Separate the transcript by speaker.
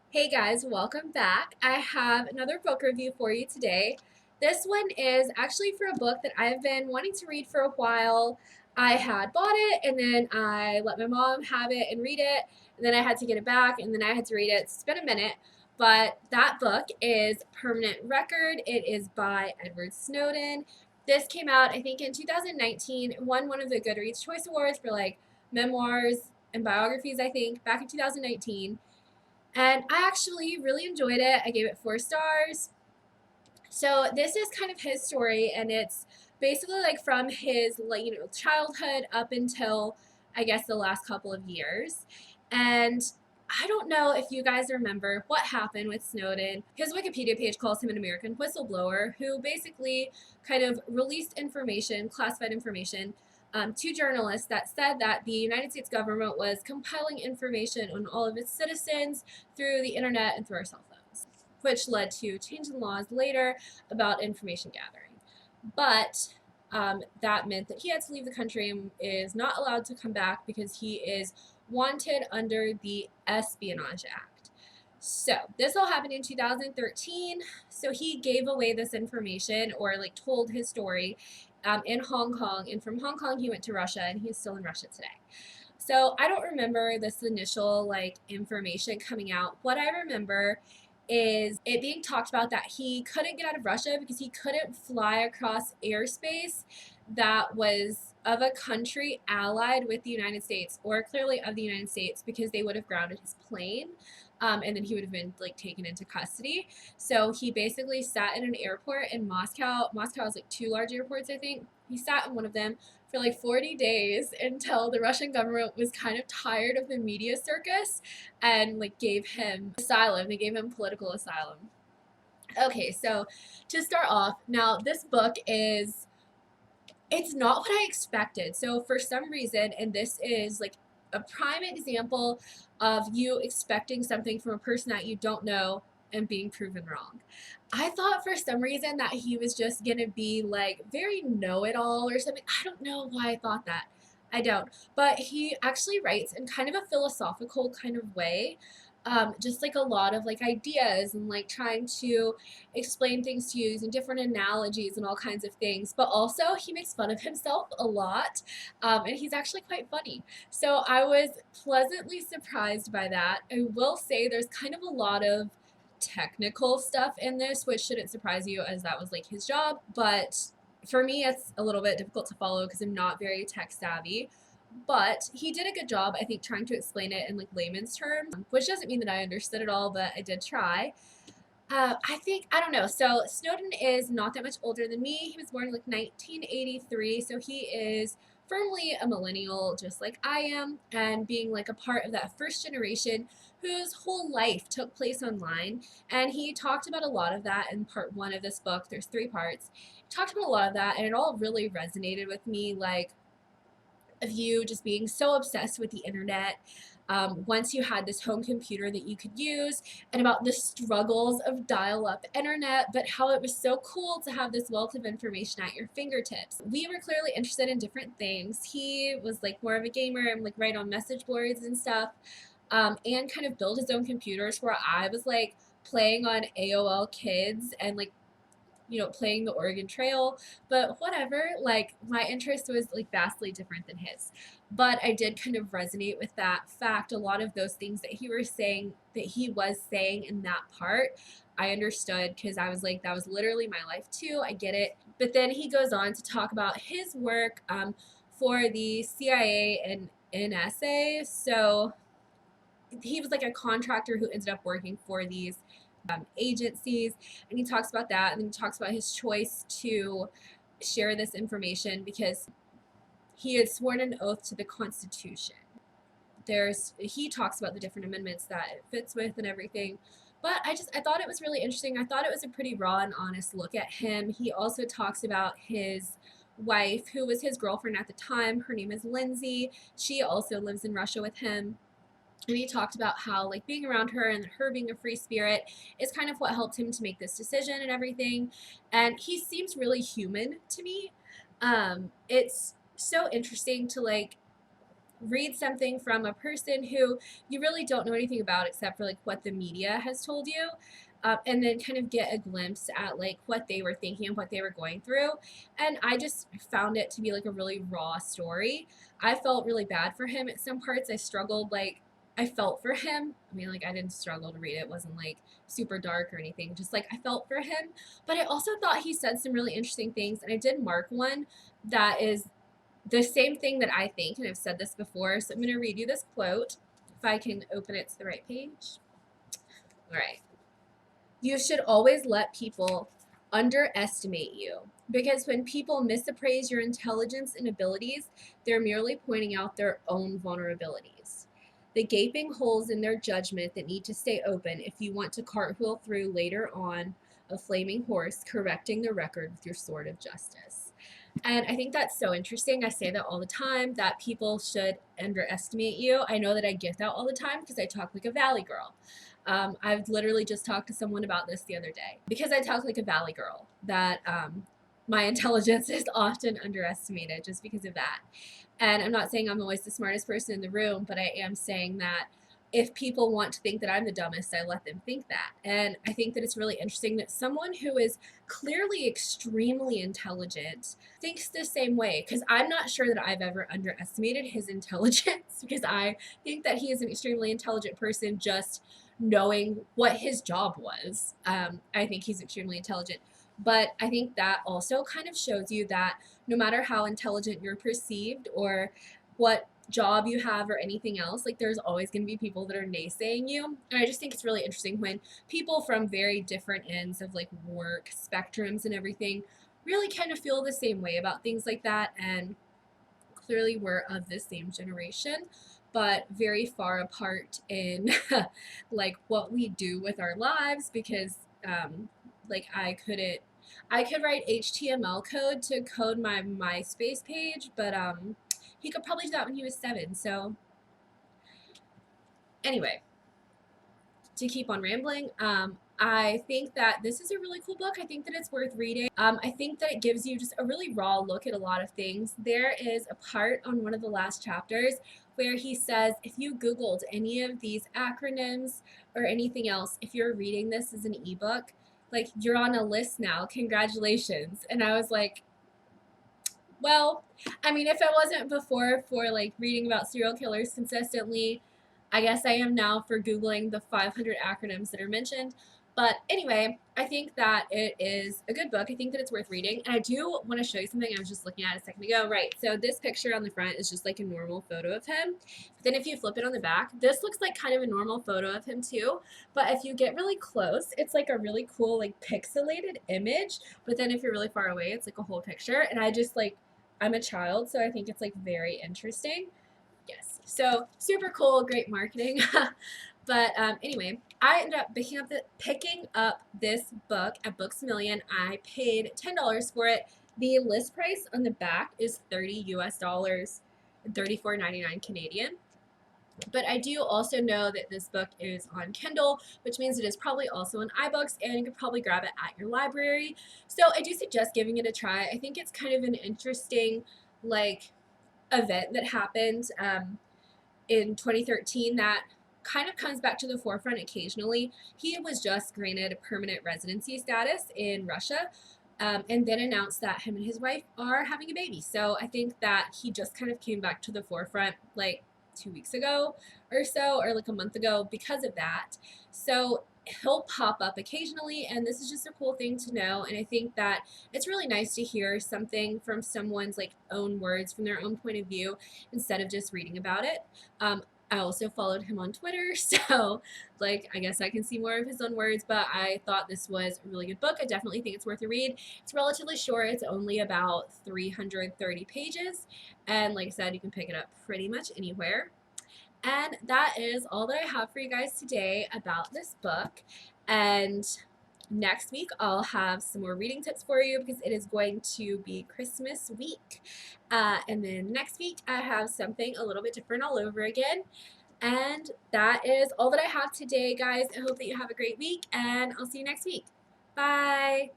Speaker 1: Hey guys, welcome back. I have another book review for you today. This one is actually for a book that I've been wanting to read for a while. I had bought it and then I let my mom have it and read it, and then I had to get it back and then I had to read it. It's been a minute, but that book is Permanent Record. It is by Edward Snowden. This came out, I think, in 2019. It won one of the Goodreads Choice Awards for like memoirs and biographies, I think, back in 2019. And I actually really enjoyed it. I gave it 4 stars. So this is kind of his story, and it's basically like from his childhood up until I guess the last couple of years. And I don't know if you guys remember what happened with Snowden. His Wikipedia page calls him an American whistleblower who basically kind of released information, classified information, to journalists that said that the United States government was compiling information on all of its citizens through the internet and through our cell phones, which led to change in laws later about information gathering. But that meant that he had to leave the country and is not allowed to come back because he is wanted under the Espionage Act. So this all happened in 2013. So he gave away this information, or like told his story, in Hong Kong, and from Hong Kong he went to Russia, and he's still in Russia today. So I don't remember this initial like information coming out. What I remember is it being talked about that he couldn't get out of Russia because he couldn't fly across airspace that was of a country allied with the United States, or clearly of the United States, because they would have grounded his plane. And then he would have been like taken into custody. So he basically sat in an airport in Moscow. Moscow has like two large airports, I think. He sat in one of them for like 40 days until the Russian government was kind of tired of the media circus and like gave him asylum. They gave him political asylum. Okay, so to start off, now this book is it's not what I expected. So for some reason, and this is like a prime example of you expecting something from a person that you don't know and being proven wrong. I thought for some reason that he was just gonna be like very know-it-all or something. I don't know why I thought that. I don't. But he actually writes in kind of a philosophical kind of way. Just like a lot of like ideas and like trying to explain things to you using different analogies and all kinds of things. But also, he makes fun of himself a lot, and he's actually quite funny. So I was pleasantly surprised by that. I will say there's kind of a lot of technical stuff in this, which shouldn't surprise you as that was like his job. But for me, it's a little bit difficult to follow because I'm not very tech savvy. But he did a good job, I think, trying to explain it in like layman's terms, which doesn't mean that I understood it all, but I did try. I think, I don't know. So Snowden is not that much older than me. He was born in like 1983, so he is firmly a millennial, just like I am, and being like a part of that first generation whose whole life took place online. And he talked about a lot of that in part one of this book. There's 3 parts. He talked about a lot of that, and it all really resonated with me, like of you just being so obsessed with the internet, once you had this home computer that you could use, and about the struggles of dial-up internet, but how it was so cool to have this wealth of information at your fingertips. We were clearly interested in different things. He was like more of a gamer and like write on message boards and stuff, and kind of build his own computers, where I was like playing on AOL Kids and like playing the Oregon Trail, but whatever, like my interest was like vastly different than his. But I did kind of resonate with that fact. A lot of those things that he was saying in that part, I understood because I was like, that was literally my life too. I get it. But then he goes on to talk about his work for the CIA and NSA. So he was like a contractor who ended up working for these agencies, and he talks about that, and then he talks about his choice to share this information because he had sworn an oath to the Constitution. He talks about the different amendments that it fits with and everything. But I thought it was really interesting. I thought it was a pretty raw and honest look at him. He also talks about his wife, who was his girlfriend at the time. Her name is Lindsay. She also lives in Russia with him, and he talked about how like being around her and her being a free spirit is kind of what helped him to make this decision and everything. And he seems really human to me. It's so interesting to like read something from a person who you really don't know anything about except for like what the media has told you, and then kind of get a glimpse at like what they were thinking and what they were going through. And I just found it to be like a really raw story. I felt really bad for him at some parts. I struggled, like, I felt for him. I mean, like, I didn't struggle to read it. It wasn't like super dark or anything. Just like I felt for him. But I also thought he said some really interesting things. And I did mark one that is the same thing that I think. And I've said this before. So I'm going to read you this quote if I can open it to the right page. All right. You should always let people underestimate you, because when people misappraise your intelligence and abilities, they're merely pointing out their own vulnerabilities, the gaping holes in their judgment that need to stay open if you want to cartwheel through later on a flaming horse, correcting the record with your sword of justice. And I think that's so interesting. I say that all the time, that people should underestimate you. I know that I get that all the time because I talk like a valley girl. I've literally just talked to someone about this the other day because I talk like a valley girl, that my intelligence is often underestimated just because of that. And I'm not saying I'm always the smartest person in the room, but I am saying that if people want to think that I'm the dumbest, I let them think that. And I think that it's really interesting that someone who is clearly extremely intelligent thinks the same way, because I'm not sure that I've ever underestimated his intelligence because I think that he is an extremely intelligent person, just knowing what his job was. I think he's extremely intelligent. But I think that also kind of shows you that no matter how intelligent you're perceived or what job you have or anything else, like there's always going to be people that are naysaying you. And I just think it's really interesting when people from very different ends of like work spectrums and everything really kind of feel the same way about things like that. And clearly we're of the same generation, but very far apart in like what we do with our lives, because like I could write HTML code to code my MySpace page, but he could probably do that when he was 7. So anyway, to keep on rambling, I think that this is a really cool book. I think that it's worth reading. I think that it gives you just a really raw look at a lot of things. There is a part on one of the last chapters where he says, if you Googled any of these acronyms or anything else, if you're reading this as an ebook, like, you're on a list now. Congratulations. And I was like, well, I mean, if it wasn't before for like reading about serial killers consistently, I guess I am now for Googling the 500 acronyms that are mentioned. But anyway, I think that it is a good book. I think that it's worth reading. And I do want to show you something I was just looking at a second ago. Right, so this picture on the front is just like a normal photo of him. But then if you flip it on the back, this looks like kind of a normal photo of him too. But if you get really close, it's like a really cool, like pixelated image. But then if you're really far away, it's like a whole picture. And I just like, I'm a child, so I think it's like very interesting. Yes, so super cool, great marketing. But anyway, I ended up picking up this book at Books A Million. I paid $10 for it. The list price on the back is $30 US, $34.99 Canadian. But I do also know that this book is on Kindle, which means it is probably also on iBooks, and you could probably grab it at your library. So I do suggest giving it a try. I think it's kind of an interesting, like, event that happened in 2013 that kind of comes back to the forefront occasionally. He was just granted a permanent residency status in Russia, and then announced that him and his wife are having a baby. So I think that he just kind of came back to the forefront like 2 weeks ago or so, or like a month ago, because of that. So he'll pop up occasionally, and this is just a cool thing to know. And I think that it's really nice to hear something from someone's like own words, from their own point of view, instead of just reading about it. I also followed him on Twitter, so like I guess I can see more of his own words, but I thought this was a really good book. I definitely think it's worth a read. It's relatively short. It's only about 330 pages, and like I said, you can pick it up pretty much anywhere. And that is all that I have for you guys today about this book. And next week I'll have some more reading tips for you because it is going to be Christmas week. And then next week I have something a little bit different all over again. And that is all that I have today, guys. I hope that you have a great week, and I'll see you next week. Bye.